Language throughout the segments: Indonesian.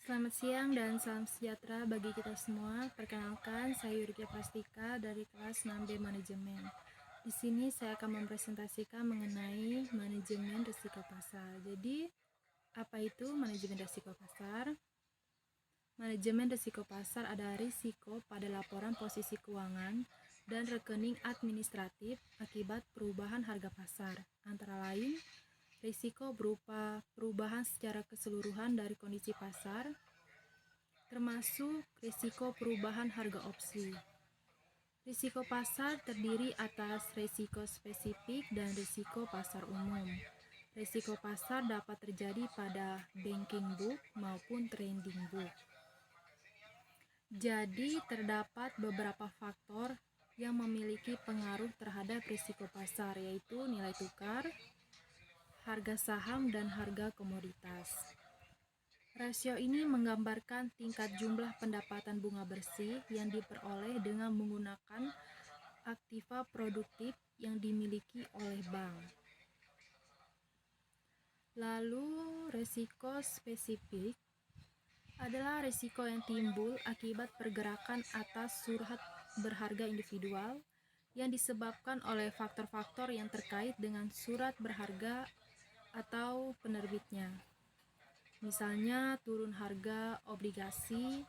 Selamat siang dan salam sejahtera bagi kita semua. Perkenalkan, saya Yurgia Prastika dari kelas 6B Manajemen. Di sini saya akan mempresentasikan mengenai manajemen risiko pasar. Jadi, apa itu manajemen risiko pasar? Manajemen risiko pasar adalah risiko pada laporan posisi keuangan dan rekening administratif akibat perubahan harga pasar. Antara lain, risiko berupa perubahan secara keseluruhan dari kondisi pasar, termasuk risiko perubahan harga opsi. Risiko pasar terdiri atas risiko spesifik dan risiko pasar umum. Risiko pasar dapat terjadi pada banking book maupun trading book. Jadi, terdapat beberapa faktor yang memiliki pengaruh terhadap risiko pasar, yaitu nilai tukar, harga saham, dan harga komoditas. Rasio ini menggambarkan tingkat jumlah pendapatan bunga bersih yang diperoleh dengan menggunakan aktiva produktif yang dimiliki oleh bank. Lalu, risiko spesifik adalah risiko yang timbul akibat pergerakan atas surat berharga individual yang disebabkan oleh faktor-faktor yang terkait dengan surat berharga atau penerbitnya. Misalnya, turun harga obligasi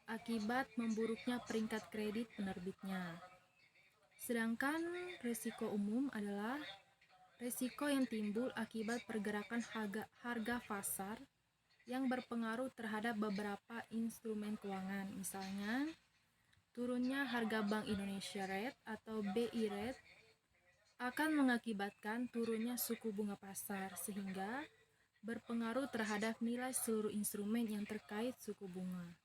akibat memburuknya peringkat kredit penerbitnya. Sedangkan risiko umum adalah risiko yang timbul akibat pergerakan harga pasar yang berpengaruh terhadap beberapa instrumen keuangan. Misalnya, turunnya harga Bank Indonesia Rate atau BI Rate akan mengakibatkan turunnya suku bunga pasar, sehingga berpengaruh terhadap nilai seluruh instrumen yang terkait suku bunga.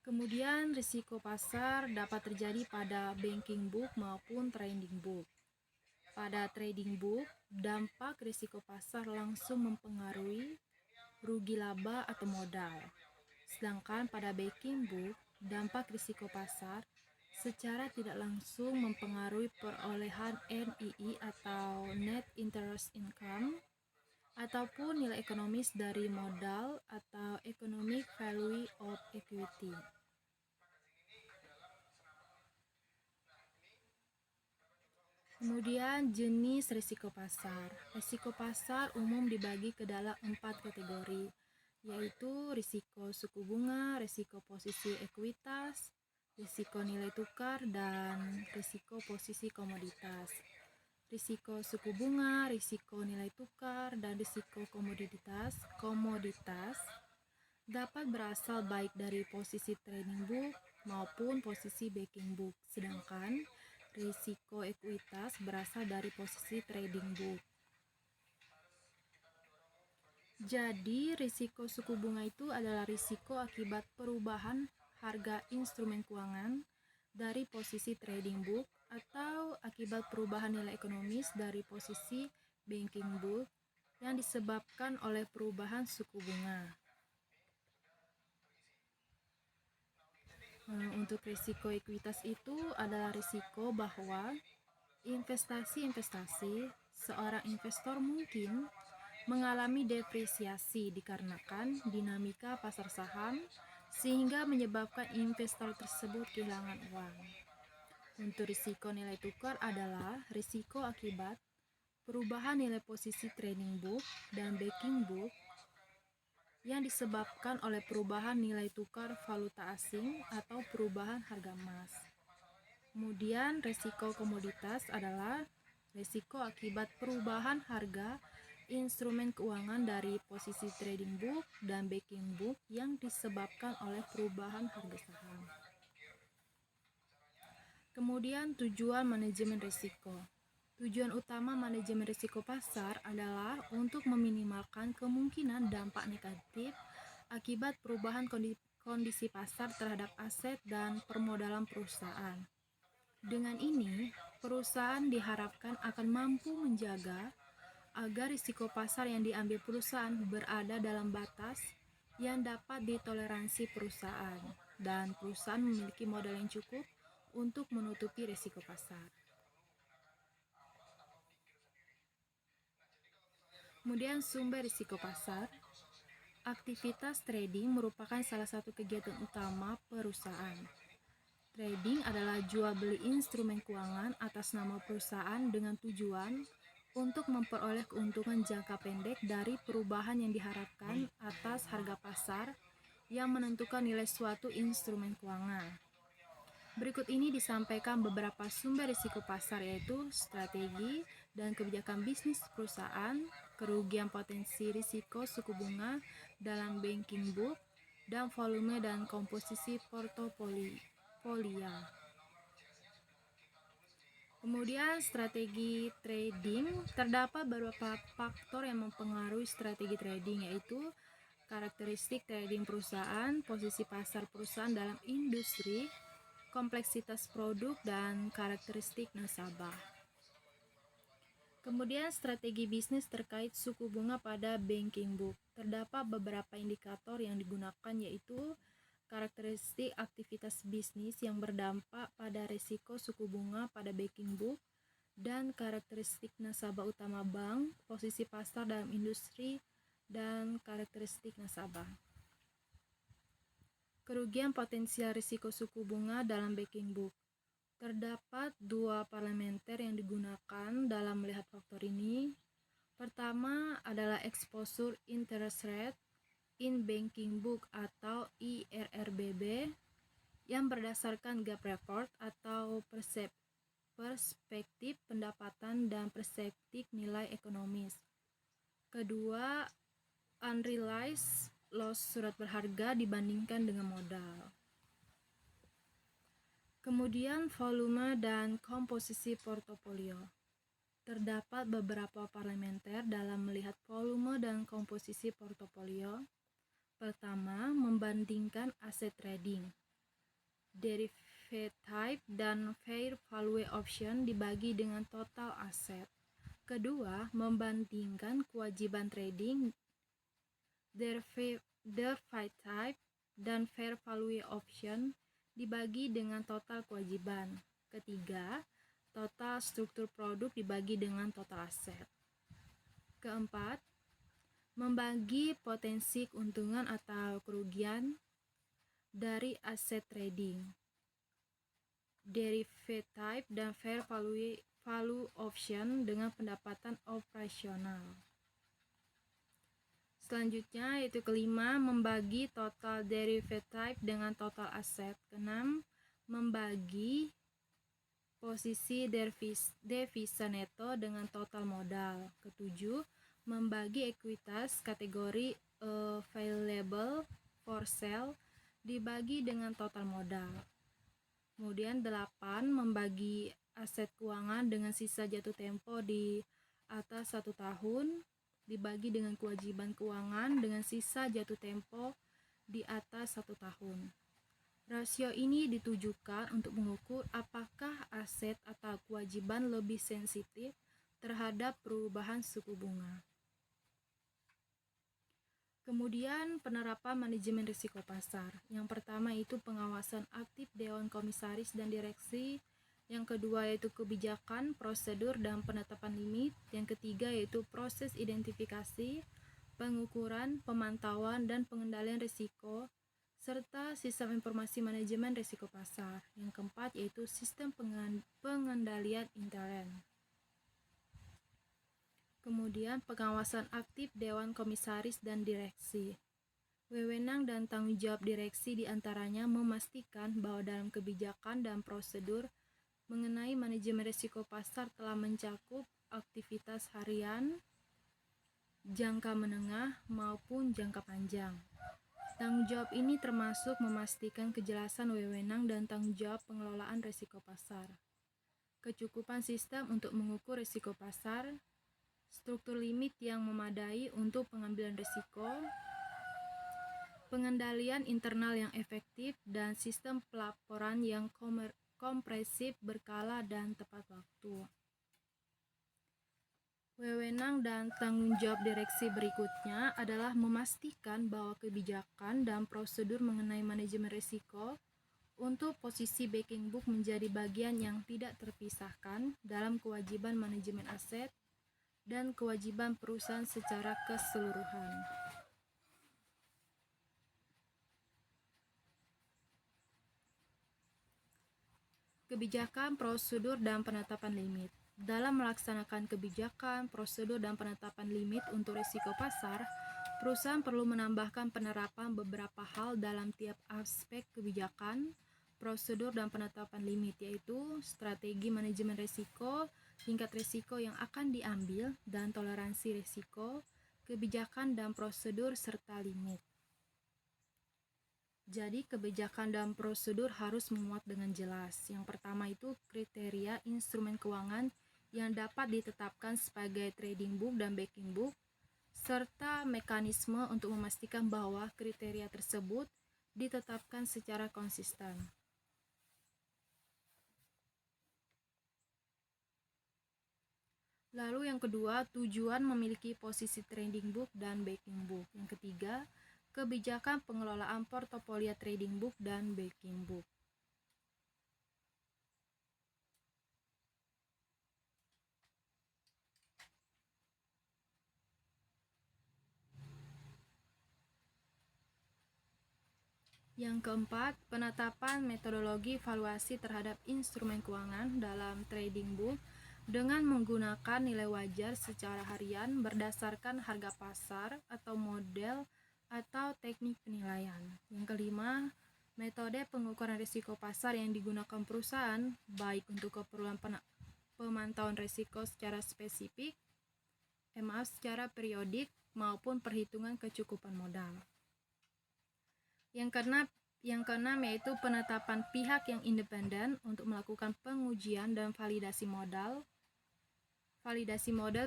Kemudian, risiko pasar dapat terjadi pada banking book maupun trading book. Pada trading book, dampak risiko pasar langsung mempengaruhi rugi laba atau modal. Sedangkan pada banking book, dampak risiko pasar secara tidak langsung mempengaruhi perolehan NII atau Net Interest Income ataupun nilai ekonomis dari modal atau Economic Value of Equity. Kemudian jenis risiko pasar. Risiko pasar umum dibagi ke dalam 4 kategori, yaitu risiko suku bunga, risiko posisi ekuitas, risiko nilai tukar, dan risiko posisi komoditas. Risiko suku bunga, risiko nilai tukar, dan risiko komoditas dapat berasal baik dari posisi trading book maupun posisi banking book, sedangkan risiko ekuitas berasal dari posisi trading book. Jadi, risiko suku bunga itu adalah risiko akibat perubahan harga instrumen keuangan dari posisi trading book atau akibat perubahan nilai ekonomis dari posisi banking book yang disebabkan oleh perubahan suku bunga. Untuk risiko ekuitas itu adalah risiko bahwa investasi seorang investor mungkin mengalami depresiasi dikarenakan dinamika pasar saham sehingga menyebabkan investor tersebut kehilangan uang. Untuk risiko nilai tukar adalah risiko akibat perubahan nilai posisi trading book dan banking book yang disebabkan oleh perubahan nilai tukar valuta asing atau perubahan harga emas. Kemudian risiko komoditas adalah risiko akibat perubahan harga instrumen keuangan dari posisi trading book dan banking book yang disebabkan oleh perubahan harga saham. Kemudian tujuan manajemen risiko. Tujuan utama manajemen risiko pasar adalah untuk meminimalkan kemungkinan dampak negatif akibat perubahan kondisi pasar terhadap aset dan permodalan perusahaan. Dengan ini, perusahaan diharapkan akan mampu menjaga agar risiko pasar yang diambil perusahaan berada dalam batas yang dapat ditoleransi perusahaan, dan perusahaan memiliki modal yang cukup untuk menutupi risiko pasar. Kemudian sumber risiko pasar. Aktivitas trading merupakan salah satu kegiatan utama perusahaan. Trading adalah jual beli instrumen keuangan atas nama perusahaan dengan tujuan untuk memperoleh keuntungan jangka pendek dari perubahan yang diharapkan atas harga pasar yang menentukan nilai suatu instrumen keuangan. Berikut ini disampaikan beberapa sumber risiko pasar, yaitu strategi dan kebijakan bisnis perusahaan, kerugian potensi risiko suku bunga dalam banking book, dan volume dan komposisi portofolio. Kemudian strategi trading, terdapat beberapa faktor yang mempengaruhi strategi trading, yaitu karakteristik trading perusahaan, posisi pasar perusahaan dalam industri, kompleksitas produk, dan karakteristik nasabah. Kemudian strategi bisnis terkait suku bunga pada banking book. Terdapat beberapa indikator yang digunakan, yaitu karakteristik aktivitas bisnis yang berdampak pada risiko suku bunga pada banking book, dan karakteristik nasabah utama bank, posisi pasar dalam industri, dan karakteristik nasabah. Kerugian potensial risiko suku bunga dalam banking book. Terdapat dua parameter yang digunakan dalam melihat faktor ini. Pertama adalah exposure interest rate in banking book atau IRRBB yang berdasarkan GAAP report atau perspektif pendapatan dan perspektif nilai ekonomis. Kedua, unrealized loss surat berharga dibandingkan dengan modal. Kemudian volume dan komposisi portofolio. Terdapat beberapa parameter dalam melihat volume dan komposisi portofolio. Pertama, membandingkan aset trading, derivative dan fair value option dibagi dengan total aset. Kedua, membandingkan kewajiban trading, derivative dan fair value option dibagi dengan total kewajiban. Ketiga, total struktur produk dibagi dengan total aset. Keempat, membagi potensi keuntungan atau kerugian dari aset trading, derivative dan fair value option dengan pendapatan operasional. Selanjutnya yaitu kelima, membagi total derivative dengan total aset. Keenam, membagi posisi devisa neto dengan total modal. Ketujuh, membagi ekuitas kategori available for sale dibagi dengan total modal. Kemudian 8, membagi aset keuangan dengan sisa jatuh tempo di atas 1 tahun dibagi dengan kewajiban keuangan dengan sisa jatuh tempo di atas 1 tahun. Rasio ini ditujukan untuk mengukur apakah aset atau kewajiban lebih sensitif terhadap perubahan suku bunga. Kemudian penerapan manajemen risiko pasar. Yang pertama itu pengawasan aktif Dewan Komisaris dan Direksi. Yang kedua yaitu kebijakan, prosedur, dan penetapan limit. Yang ketiga yaitu proses identifikasi, pengukuran, pemantauan, dan pengendalian risiko, serta sistem informasi manajemen risiko pasar. Yang keempat yaitu sistem pengendalian intern. Kemudian pengawasan aktif Dewan Komisaris dan Direksi. Wewenang dan tanggung jawab direksi diantaranya memastikan bahwa dalam kebijakan dan prosedur mengenai manajemen risiko pasar telah mencakup aktivitas harian, jangka menengah, maupun jangka panjang. Tanggung jawab ini termasuk memastikan kejelasan wewenang dan tanggung jawab pengelolaan risiko pasar, kecukupan sistem untuk mengukur risiko pasar, struktur limit yang memadai untuk pengambilan risiko, pengendalian internal yang efektif, dan sistem pelaporan yang komprehensif, berkala, dan tepat waktu. Wewenang dan tanggung jawab direksi berikutnya adalah memastikan bahwa kebijakan dan prosedur mengenai manajemen risiko untuk posisi banking book menjadi bagian yang tidak terpisahkan dalam kewajiban manajemen aset, dan kewajiban perusahaan secara keseluruhan. Kebijakan, prosedur, dan penetapan limit. Dalam melaksanakan kebijakan, prosedur, dan penetapan limit untuk risiko pasar, perusahaan perlu menambahkan penerapan beberapa hal dalam tiap aspek kebijakan, prosedur, dan penetapan limit, yaitu strategi manajemen risiko, tingkat risiko yang akan diambil, dan toleransi risiko, kebijakan dan prosedur, serta limit. Jadi kebijakan dan prosedur harus memuat dengan jelas. Yang pertama itu kriteria instrumen keuangan yang dapat ditetapkan sebagai trading book dan backing book, serta mekanisme untuk memastikan bahwa kriteria tersebut ditetapkan secara konsisten. Lalu yang kedua, tujuan memiliki posisi trading book dan backing book. Yang ketiga, kebijakan pengelolaan portofolio trading book dan backing book. Yang keempat, penetapan metodologi valuasi terhadap instrumen keuangan dalam trading book dengan menggunakan nilai wajar secara harian berdasarkan harga pasar atau model atau teknik penilaian. Yang kelima, metode pengukuran risiko pasar yang digunakan perusahaan baik untuk keperluan pemantauan risiko secara spesifik, secara periodik maupun perhitungan kecukupan modal. Yang keenam yaitu penetapan pihak yang independen untuk melakukan pengujian dan validasi model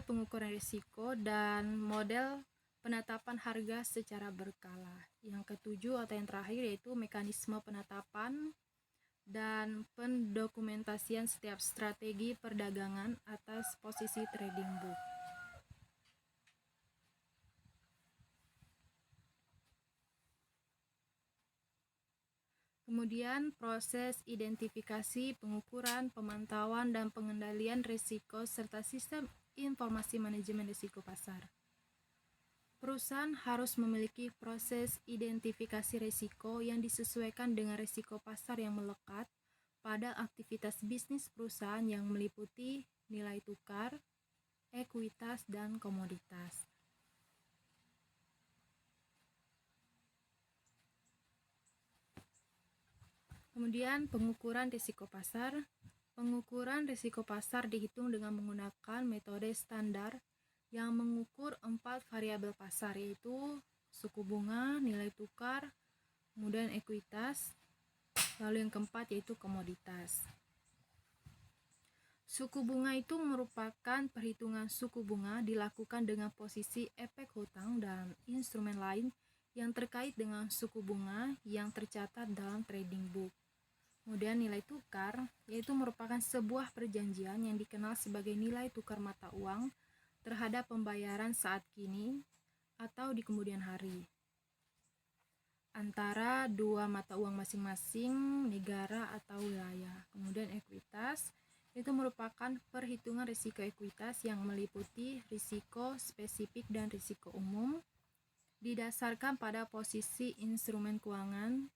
pengukuran risiko dan model penetapan harga secara berkala. Yang ketujuh atau yang terakhir yaitu mekanisme penetapan dan pendokumentasian setiap strategi perdagangan atas posisi trading book. Kemudian proses identifikasi, pengukuran, pemantauan, dan pengendalian risiko serta sistem informasi manajemen risiko pasar. Perusahaan harus memiliki proses identifikasi risiko yang disesuaikan dengan risiko pasar yang melekat pada aktivitas bisnis perusahaan yang meliputi nilai tukar, ekuitas, dan komoditas. Kemudian pengukuran risiko pasar. Pengukuran risiko pasar dihitung dengan menggunakan metode standar yang mengukur 4 variabel pasar, yaitu suku bunga, nilai tukar, kemudian ekuitas, lalu yang keempat yaitu komoditas. Suku bunga itu merupakan perhitungan suku bunga dilakukan dengan posisi efek hutang dan instrumen lain yang terkait dengan suku bunga yang tercatat dalam trading book. Kemudian nilai tukar, yaitu merupakan sebuah perjanjian yang dikenal sebagai nilai tukar mata uang terhadap pembayaran saat kini atau di kemudian hari antara dua mata uang masing-masing negara atau wilayah. Kemudian ekuitas, itu merupakan perhitungan risiko ekuitas yang meliputi risiko spesifik dan risiko umum didasarkan pada posisi instrumen keuangan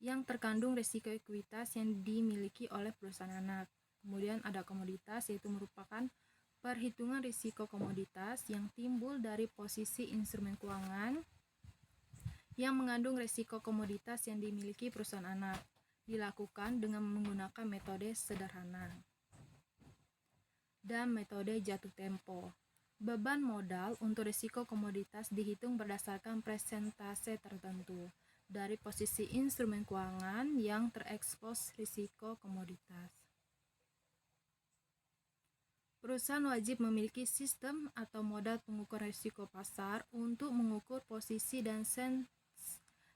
yang terkandung risiko ekuitas yang dimiliki oleh perusahaan anak. Kemudian ada komoditas, yaitu merupakan perhitungan risiko komoditas yang timbul dari posisi instrumen keuangan yang mengandung risiko komoditas yang dimiliki perusahaan anak, dilakukan dengan menggunakan metode sederhana dan metode jatuh tempo. Beban modal untuk risiko komoditas dihitung berdasarkan persentase tertentu dari posisi instrumen keuangan yang terekspos risiko komoditas. Perusahaan wajib memiliki sistem atau modal pengukuran risiko pasar untuk mengukur posisi dan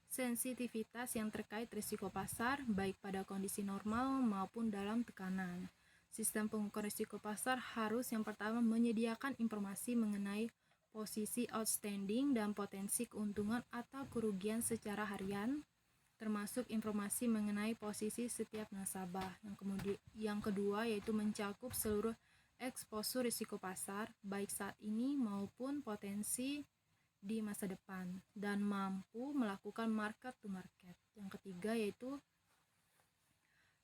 sensitivitas yang terkait risiko pasar baik pada kondisi normal maupun dalam tekanan. Sistem pengukuran risiko pasar harus yang pertama menyediakan informasi mengenai posisi outstanding dan potensi keuntungan atau kerugian secara harian, termasuk informasi mengenai posisi setiap nasabah. Yang kedua yaitu mencakup seluruh eksposur risiko pasar baik saat ini maupun potensi di masa depan, dan mampu melakukan market to market. Yang ketiga yaitu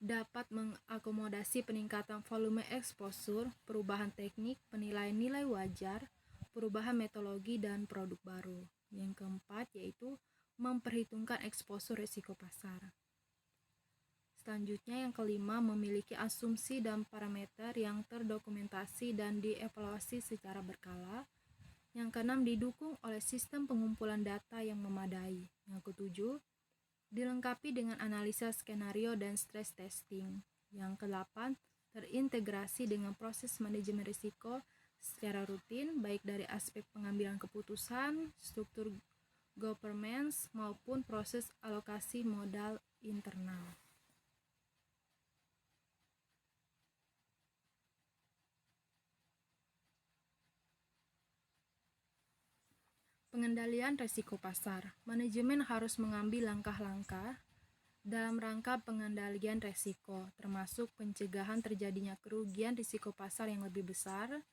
dapat mengakomodasi peningkatan volume eksposur, perubahan teknik, penilaian nilai wajar, perubahan metodologi, dan produk baru. Yang keempat yaitu memperhitungkan eksposur risiko pasar. Selanjutnya yang kelima, memiliki asumsi dan parameter yang terdokumentasi dan dievaluasi secara berkala. Yang keenam, didukung oleh sistem pengumpulan data yang memadai. Yang ketujuh, dilengkapi dengan analisa skenario dan stress testing. Yang kedelapan, terintegrasi dengan proses manajemen risiko secara rutin, baik dari aspek pengambilan keputusan, struktur governance, maupun proses alokasi modal internal. Pengendalian risiko pasar. Manajemen harus mengambil langkah-langkah dalam rangka pengendalian risiko, termasuk pencegahan terjadinya kerugian risiko pasar yang lebih besar.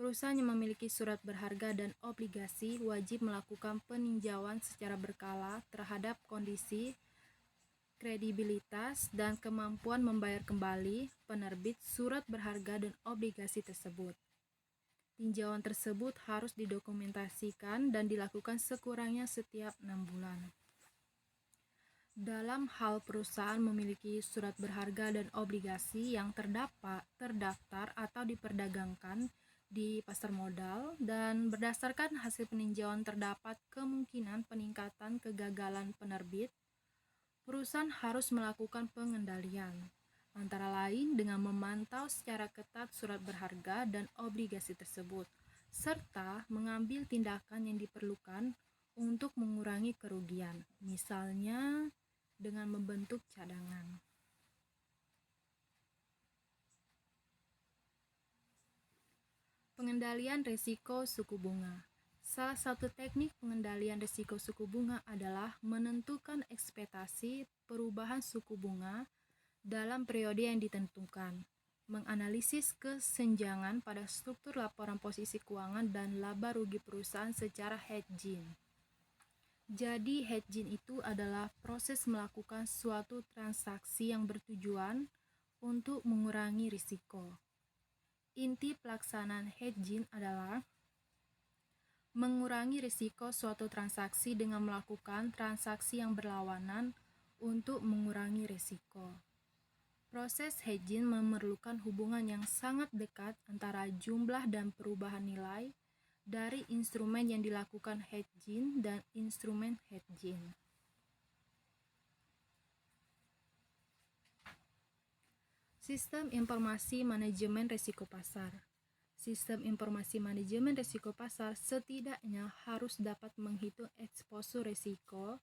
Perusahaan yang memiliki surat berharga dan obligasi wajib melakukan peninjauan secara berkala terhadap kondisi, kredibilitas, dan kemampuan membayar kembali penerbit surat berharga dan obligasi tersebut. Tinjauan tersebut harus didokumentasikan dan dilakukan sekurangnya setiap 6 bulan. Dalam hal perusahaan memiliki surat berharga dan obligasi yang terdaftar atau diperdagangkan di pasar modal, dan berdasarkan hasil peninjauan terdapat kemungkinan peningkatan kegagalan penerbit, perusahaan harus melakukan pengendalian, antara lain dengan memantau secara ketat surat berharga dan obligasi tersebut, serta mengambil tindakan yang diperlukan untuk mengurangi kerugian, misalnya dengan membentuk cadangan. Pengendalian risiko suku bunga. Salah satu teknik pengendalian risiko suku bunga adalah menentukan ekspektasi perubahan suku bunga dalam periode yang ditentukan, menganalisis kesenjangan pada struktur laporan posisi keuangan dan laba rugi perusahaan secara hedging. Jadi hedging itu adalah proses melakukan suatu transaksi yang bertujuan untuk mengurangi risiko. Inti pelaksanaan hedging adalah mengurangi risiko suatu transaksi dengan melakukan transaksi yang berlawanan untuk mengurangi risiko. Proses hedging memerlukan hubungan yang sangat dekat antara jumlah dan perubahan nilai dari instrumen yang dilakukan hedging dan instrumen hedging. Sistem informasi manajemen risiko pasar. Sistem informasi manajemen risiko pasar setidaknya harus dapat menghitung eksposur risiko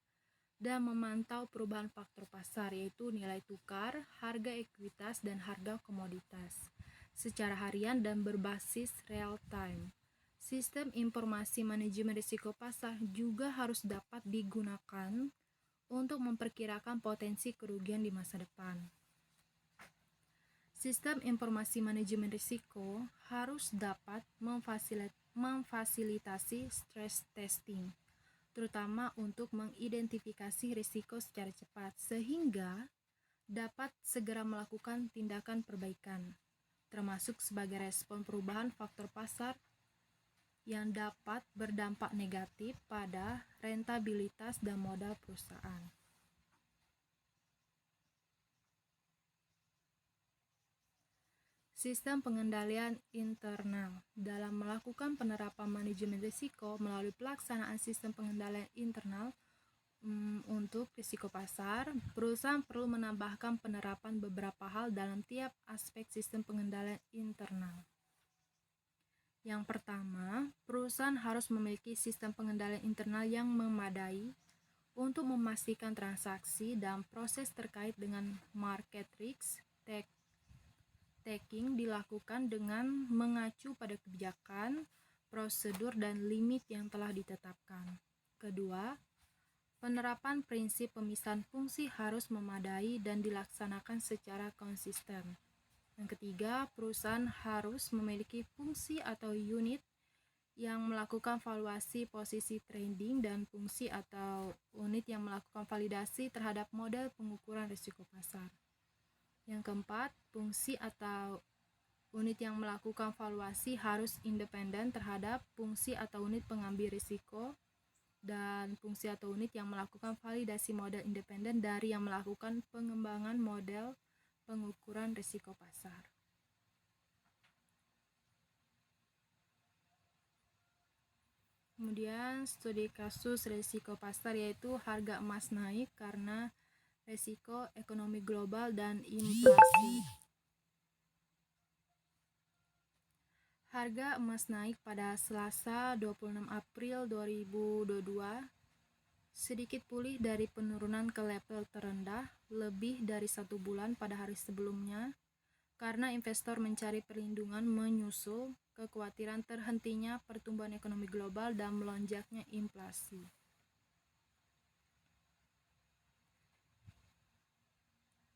dan memantau perubahan faktor pasar, yaitu nilai tukar, harga ekuitas, dan harga komoditas secara harian dan berbasis real time. Sistem informasi manajemen risiko pasar juga harus dapat digunakan untuk memperkirakan potensi kerugian di masa depan. Sistem informasi manajemen risiko harus dapat memfasilitasi stress testing, terutama untuk mengidentifikasi risiko secara cepat, sehingga dapat segera melakukan tindakan perbaikan, termasuk sebagai respon perubahan faktor pasar yang dapat berdampak negatif pada rentabilitas dan modal perusahaan. Sistem pengendalian internal. Dalam melakukan penerapan manajemen risiko melalui pelaksanaan sistem pengendalian internal untuk risiko pasar, perusahaan perlu menambahkan penerapan beberapa hal dalam tiap aspek sistem pengendalian internal. Yang pertama, perusahaan harus memiliki sistem pengendalian internal yang memadai untuk memastikan transaksi dan proses terkait dengan market risk taking dilakukan dengan mengacu pada kebijakan, prosedur, dan limit yang telah ditetapkan. Kedua, penerapan prinsip pemisahan fungsi harus memadai dan dilaksanakan secara konsisten. Yang ketiga, perusahaan harus memiliki fungsi atau unit yang melakukan valuasi posisi trading dan fungsi atau unit yang melakukan validasi terhadap model pengukuran risiko pasar. Yang keempat, fungsi atau unit yang melakukan valuasi harus independen terhadap fungsi atau unit pengambil risiko, dan fungsi atau unit yang melakukan validasi model independen dari yang melakukan pengembangan model pengukuran risiko pasar. Kemudian studi kasus risiko pasar, yaitu harga emas naik karena risiko ekonomi global dan inflasi. Harga emas naik pada Selasa 26 April 2022, sedikit pulih dari penurunan ke level terendah lebih dari 1 bulan pada hari sebelumnya, karena investor mencari perlindungan menyusul kekhawatiran terhentinya pertumbuhan ekonomi global dan melonjaknya inflasi.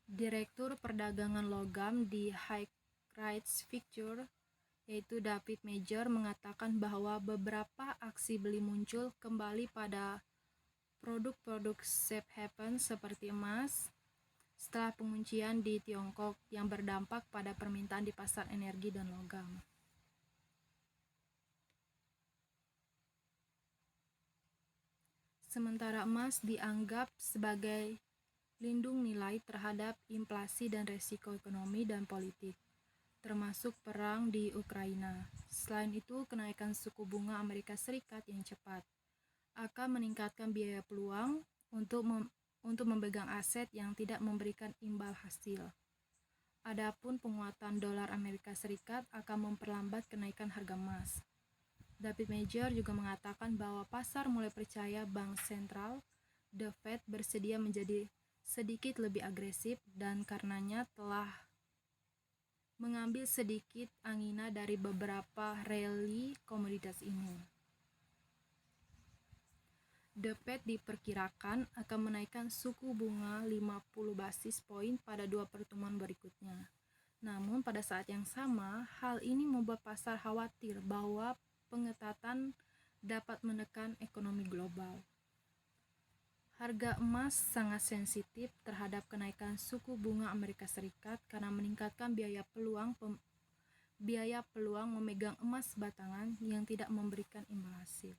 Direktur Perdagangan Logam di High Rights Future, yaitu David Major, mengatakan bahwa beberapa aksi beli muncul kembali pada produk-produk safe haven seperti emas setelah penguncian di Tiongkok yang berdampak pada permintaan di pasar energi dan logam. Sementara emas dianggap sebagai lindung nilai terhadap inflasi dan resiko ekonomi dan politik, termasuk perang di Ukraina. Selain itu, kenaikan suku bunga Amerika Serikat yang cepat akan meningkatkan biaya peluang untuk memegang aset yang tidak memberikan imbal hasil. Adapun penguatan dolar Amerika Serikat akan memperlambat kenaikan harga emas. David Major juga mengatakan bahwa pasar mulai percaya Bank Sentral, The Fed, bersedia menjadi sedikit lebih agresif dan karenanya telah mengambil sedikit angina dari beberapa rally komoditas ini. The Fed diperkirakan akan menaikkan suku bunga 50 basis poin pada 2 pertemuan berikutnya. Namun pada saat yang sama, hal ini membuat pasar khawatir bahwa pengetatan dapat menekan ekonomi global. Harga emas sangat sensitif terhadap kenaikan suku bunga Amerika Serikat karena meningkatkan biaya peluang memegang emas batangan yang tidak memberikan imbal hasil.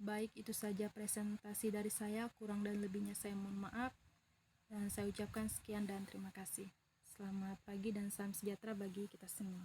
Baik, itu saja presentasi dari saya. Kurang dan lebihnya saya mohon maaf. Dan saya ucapkan sekian dan terima kasih. Selamat pagi dan salam sejahtera bagi kita semua.